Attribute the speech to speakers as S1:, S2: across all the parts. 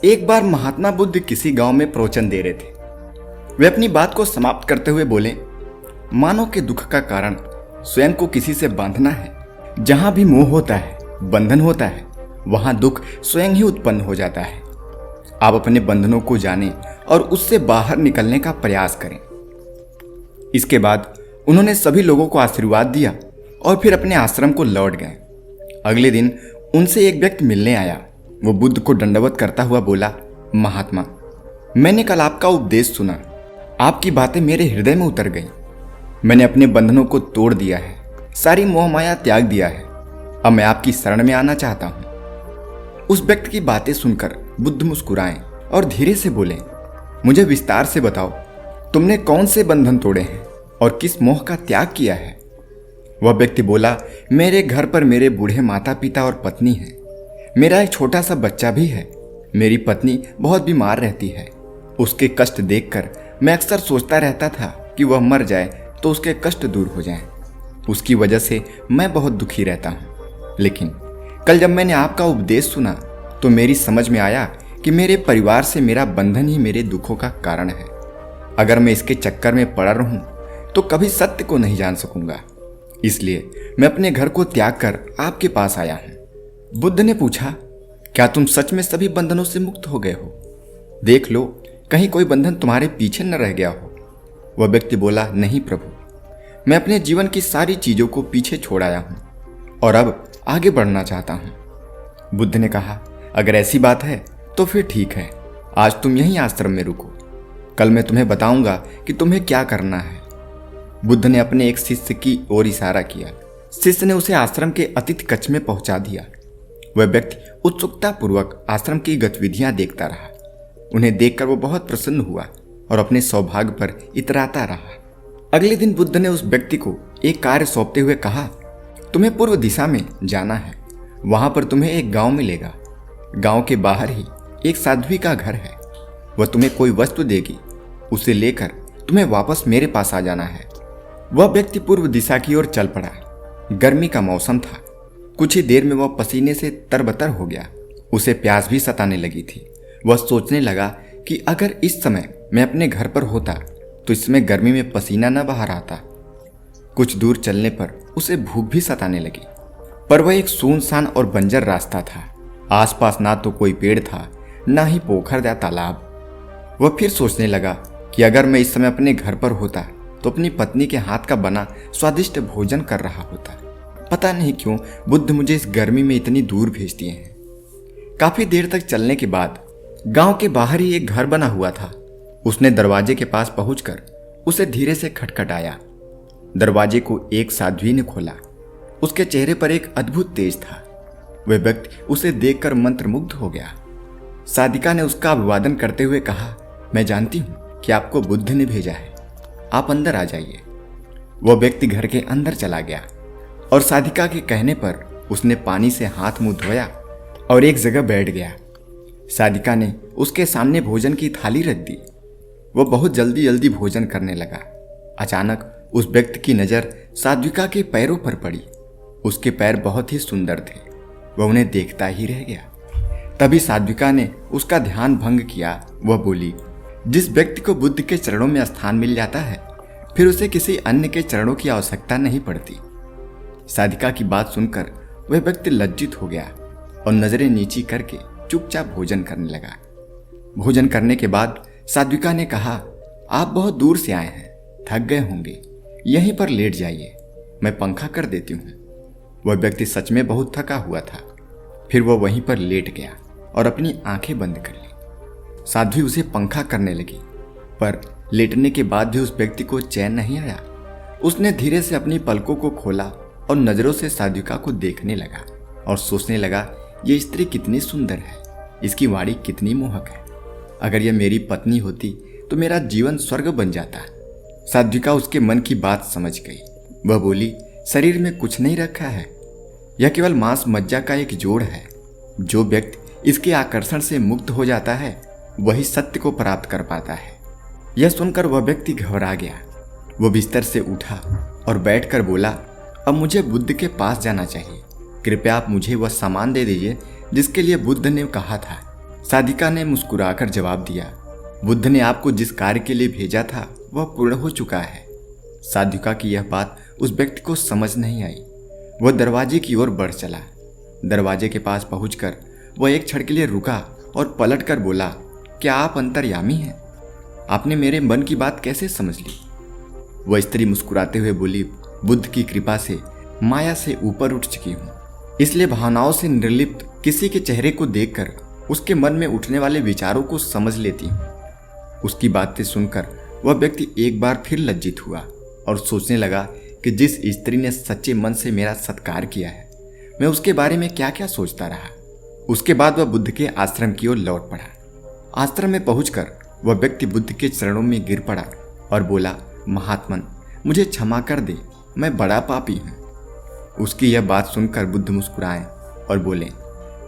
S1: एक बार महात्मा बुद्ध किसी गांव में प्रवचन दे रहे थे। वे अपनी बात को समाप्त करते हुए बोले, मानव के दुख का कारण स्वयं को किसी से बांधना है। जहां भी मोह होता है, बंधन होता है, वहां दुख स्वयं ही उत्पन्न हो जाता है। आप अपने बंधनों को जानें और उससे बाहर निकलने का प्रयास करें। इसके बाद उन्होंने सभी लोगों को आशीर्वाद दिया और फिर अपने आश्रम को लौट गए। अगले दिन उनसे एक व्यक्ति मिलने आया। वो बुद्ध को दंडवत करता हुआ बोला, महात्मा, मैंने कल आपका उपदेश सुना। आपकी बातें मेरे हृदय में उतर गईं। मैंने अपने बंधनों को तोड़ दिया है, सारी मोह माया त्याग दिया है। अब मैं आपकी शरण में आना चाहता हूं। उस व्यक्ति की बातें सुनकर बुद्ध मुस्कुराए और धीरे से बोले, मुझे विस्तार से बताओ, तुमने कौन से बंधन तोड़े हैं और किस मोह का त्याग किया है? वह व्यक्ति बोला, मेरे घर पर मेरे बूढ़े माता पिता और पत्नी है। मेरा एक छोटा सा बच्चा भी है। मेरी पत्नी बहुत बीमार रहती है। उसके कष्ट देखकर मैं अक्सर सोचता रहता था कि वह मर जाए तो उसके कष्ट दूर हो जाएं। उसकी वजह से मैं बहुत दुखी रहता हूँ। लेकिन कल जब मैंने आपका उपदेश सुना तो मेरी समझ में आया कि मेरे परिवार से मेरा बंधन ही मेरे दुखों का कारण है। अगर मैं इसके चक्कर में पड़ा रहूं तो कभी सत्य को नहीं जान सकूंगा। इसलिए मैं अपने घर को त्याग कर आपके पास आया हूं। बुद्ध ने पूछा, क्या तुम सच में सभी बंधनों से मुक्त हो गए हो? देख लो, कहीं कोई बंधन तुम्हारे पीछे न रह गया हो। वह व्यक्ति बोला, नहीं प्रभु, मैं अपने जीवन की सारी चीजों को पीछे छोड़ आया हूं और अब आगे बढ़ना चाहता हूं। बुद्ध ने कहा, अगर ऐसी बात है तो फिर ठीक है, आज तुम यहीं आश्रम में रुको। कल मैं तुम्हें बताऊंगा कि तुम्हें क्या करना है। बुद्ध ने अपने एक शिष्य की ओर इशारा किया। शिष्य ने उसे आश्रम के अतिथि कक्ष में पहुंचा दिया। वह व्यक्ति उत्सुकता पूर्वक आश्रम की गतिविधियां देखता रहा। उन्हें देखकर वो बहुत प्रसन्न हुआ और अपने सौभाग्य पर इतराता रहा। अगले दिन बुद्ध ने उस व्यक्ति को एक कार्य सौंपते हुए कहा, तुम्हें पूर्व दिशा में जाना है। वहां पर तुम्हें एक गांव मिलेगा। गांव के बाहर ही एक साध्वी का घर है। वह तुम्हें कोई वस्तु देगी, उसे लेकर तुम्हें वापस मेरे पास आ जाना है। वह व्यक्ति पूर्व दिशा की ओर चल पड़ा। गर्मी का मौसम था। कुछ ही देर में वह पसीने से तरबतर हो गया। उसे प्यास भी सताने लगी थी। वह सोचने लगा कि अगर इस समय मैं अपने घर पर होता तो इसमें गर्मी में पसीना न बाहर आता। कुछ दूर चलने पर उसे भूख भी सताने लगी, पर वह एक सुनसान और बंजर रास्ता था। आसपास ना तो कोई पेड़ था, ना ही पोखर या तालाब। वह फिर सोचने लगा कि अगर मैं इस समय अपने घर पर होता तो अपनी पत्नी के हाथ का बना स्वादिष्ट भोजन कर रहा होता। पता नहीं क्यों बुद्ध मुझे इस गर्मी में इतनी दूर भेज दिए हैं। काफी देर तक चलने के बाद गांव के बाहर ही एक घर बना हुआ था। उसने दरवाजे के पास पहुंचकर उसे धीरे से खटखटाया। दरवाजे को एक साध्वी ने खोला। उसके चेहरे पर एक अद्भुत तेज था। वह व्यक्ति उसे देखकर मंत्रमुग्ध हो गया। साधिका ने उसका अभिवादन करते हुए कहा, मैं जानती हूं कि आपको बुद्ध ने भेजा है, आप अंदर आ जाइए। वह व्यक्ति घर के अंदर चला गया और साधिका के कहने पर उसने पानी से हाथ मुंह धोया और एक जगह बैठ गया। साधिका ने उसके सामने भोजन की थाली रख दी। वह बहुत जल्दी जल्दी भोजन करने लगा। अचानक उस व्यक्ति की नजर साध्विका के पैरों पर पड़ी। उसके पैर बहुत ही सुंदर थे। वह उन्हें देखता ही रह गया। तभी साध्विका ने उसका ध्यान भंग किया। वह बोली, जिस व्यक्ति को बुद्ध के चरणों में स्थान मिल जाता है फिर उसे किसी अन्य के चरणों की आवश्यकता नहीं पड़ती। साधिका की बात सुनकर वह व्यक्ति लज्जित हो गया और नजरें नीची करके चुपचाप भोजन करने लगा। भोजन करने के बाद साध्विका ने कहा, आप बहुत दूर से आए हैं, थक गए होंगे, यहीं पर लेट जाइए, मैं पंखा कर देती हूँ। वह व्यक्ति सच में बहुत थका हुआ था। फिर वह वहीं पर लेट गया और अपनी आंखें बंद कर ली। साध्वी उसे पंखा करने लगी, पर लेटने के बाद भी उस व्यक्ति को चैन नहीं आया। उसने धीरे से अपनी पलकों को खोला और नजरों से साध्विका को देखने लगा और सोचने लगा, ये स्त्री कितनी सुंदर है, इसकी वाणी कितनी मोहक है। अगर यह मेरी पत्नी होती तो मेरा जीवन स्वर्ग बन जाता। साध्विका उसके मन की बात समझ गई। वह बोली, शरीर में कुछ नहीं रखा है, यह केवल मांस मज्जा का एक जोड़ है। जो व्यक्ति इसके आकर्षण से मुक्त हो जाता है वही सत्य को प्राप्त कर पाता है। यह सुनकर वह व्यक्ति घबरा गया। वह बिस्तर से उठा और बैठकर बोला, अब मुझे बुद्ध के पास जाना चाहिए। कृपया आप मुझे वह सामान दे दीजिए जिसके लिए बुद्ध ने कहा था। साधिका ने मुस्कुराकर जवाब दिया, बुद्ध ने आपको जिस कार्य के लिए भेजा था वह पूर्ण हो चुका है। साधिका की यह बात उस व्यक्ति को समझ नहीं आई। वह दरवाजे की ओर बढ़ चला। दरवाजे के पास पहुंचकर वह एक क्षण के लिए रुका और पलटकर बोला, क्या आप अंतर्यामी हैं? आपने मेरे मन की बात कैसे समझ ली? वह स्त्री मुस्कुराते हुए बोली, बुद्ध की कृपा से माया से ऊपर उठ चुकी हूँ, इसलिए भावनाओं से निर्लिप्त किसी के चेहरे को देखकर उसके मन में उठने वाले विचारों को समझ लेती हूँ। उसकी बातें सुनकर वह व्यक्ति एक बार फिर लज्जित हुआ और सोचने लगा कि जिस स्त्री ने सच्चे मन से मेरा सत्कार किया है, मैं उसके बारे में क्या क्या सोचता रहा। उसके बाद वह बुद्ध के आश्रम की ओर लौट पड़ा। आश्रम में पहुंचकर वह व्यक्ति बुद्ध के चरणों में गिर पड़ा और बोला, महात्मन, मुझे क्षमा कर दे, मैं बड़ा पापी हूँ। उसकी यह बात सुनकर बुद्ध मुस्कुराए और बोले,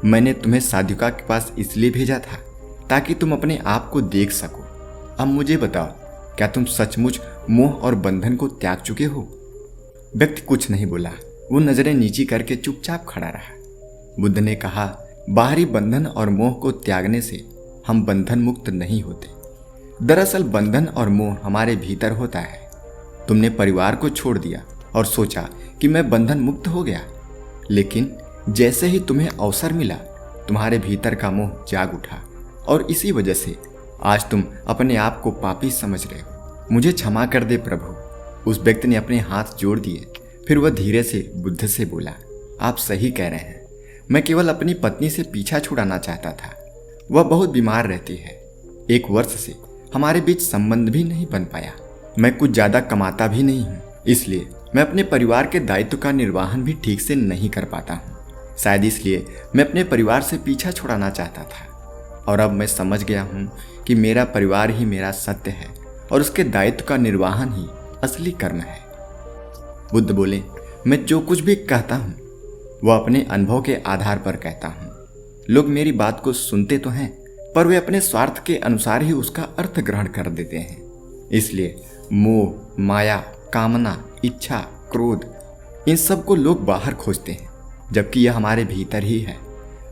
S1: मैंने तुम्हें साधिका के पास इसलिए भेजा था ताकि तुम अपने आप को देख सको। अब मुझे बताओ, क्या तुम सचमुच मोह और बंधन को त्याग चुके हो? व्यक्ति कुछ नहीं बोला। वो नजरें नीची करके चुपचाप खड़ा रहा। बुद्ध ने कहा, बाहरी बंधन और मोह को त्यागने से हम बंधन मुक्त नहीं होते। दरअसल बंधन और मोह हमारे भीतर होता है। तुमने परिवार को छोड़ दिया और सोचा कि मैं बंधन मुक्त हो गया, लेकिन जैसे ही तुम्हें अवसर मिला, तुम्हारे भीतर का मोह जाग उठा और इसी वजह से आज तुम अपने आप को पापी समझ रहे हो। मुझे क्षमा कर दे प्रभु। उस व्यक्ति ने अपने हाथ जोड़ दिए। फिर वह धीरे से बुद्ध से बोला, आप सही कह रहे हैं, मैं केवल अपनी पत्नी से पीछा छुड़ाना चाहता था। वह बहुत बीमार रहती है। 1 वर्ष से हमारे बीच संबंध भी नहीं बन पाया। मैं कुछ ज्यादा कमाता भी नहीं हूँ, इसलिए मैं अपने परिवार के दायित्व का निर्वहन भी ठीक से नहीं कर पाता हूँ। शायद इसलिए मैं अपने परिवार से पीछा छुड़ाना चाहता था, और अब मैं समझ गया हूँ कि मेरा परिवार ही मेरा सत्य है और उसके दायित्व का निर्वहन ही असली कर्म है। बुद्ध बोले, मैं जो कुछ भी कहता हूँ वह अपने अनुभव के आधार पर कहता हूँ। लोग मेरी बात को सुनते तो हैं, पर वे अपने स्वार्थ के अनुसार ही उसका अर्थ ग्रहण कर देते हैं। इसलिए मोह, माया, कामना, इच्छा, क्रोध, इन सब को लोग बाहर खोजते हैं, जबकि यह हमारे भीतर ही है।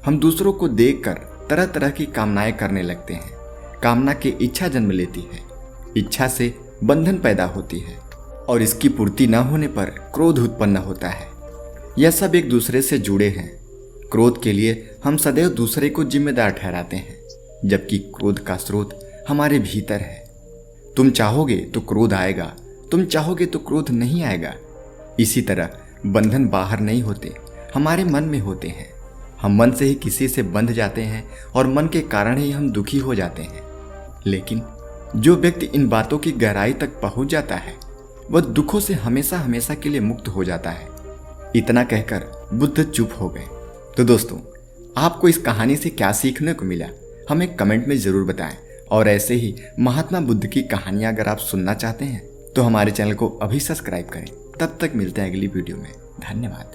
S1: हम दूसरों को देखकर तरह तरह की कामनाएं करने लगते हैं। कामना की इच्छा जन्म लेती है, इच्छा से बंधन पैदा होती है और इसकी पूर्ति न होने पर क्रोध उत्पन्न होता है। यह सब एक दूसरे से जुड़े हैं। क्रोध के लिए हम सदैव दूसरे को जिम्मेदार ठहराते हैं, जबकि क्रोध का स्रोत हमारे भीतर है। तुम चाहोगे तो क्रोध आएगा, तुम चाहोगे तो क्रोध नहीं आएगा। इसी तरह बंधन बाहर नहीं होते, हमारे मन में होते हैं। हम मन से ही किसी से बंध जाते हैं और मन के कारण ही हम दुखी हो जाते हैं। लेकिन जो व्यक्ति इन बातों की गहराई तक पहुंच जाता है, वह दुखों से हमेशा हमेशा के लिए मुक्त हो जाता है। इतना कहकर बुद्ध चुप हो गए। तो दोस्तों, आपको इस कहानी से क्या सीखने को मिला, हमें कमेंट में जरूर बताएं। और ऐसे ही महात्मा बुद्ध की कहानियां अगर आप सुनना चाहते हैं तो हमारे चैनल को अभी सब्सक्राइब करें। तब तक मिलते हैं अगली वीडियो में। धन्यवाद।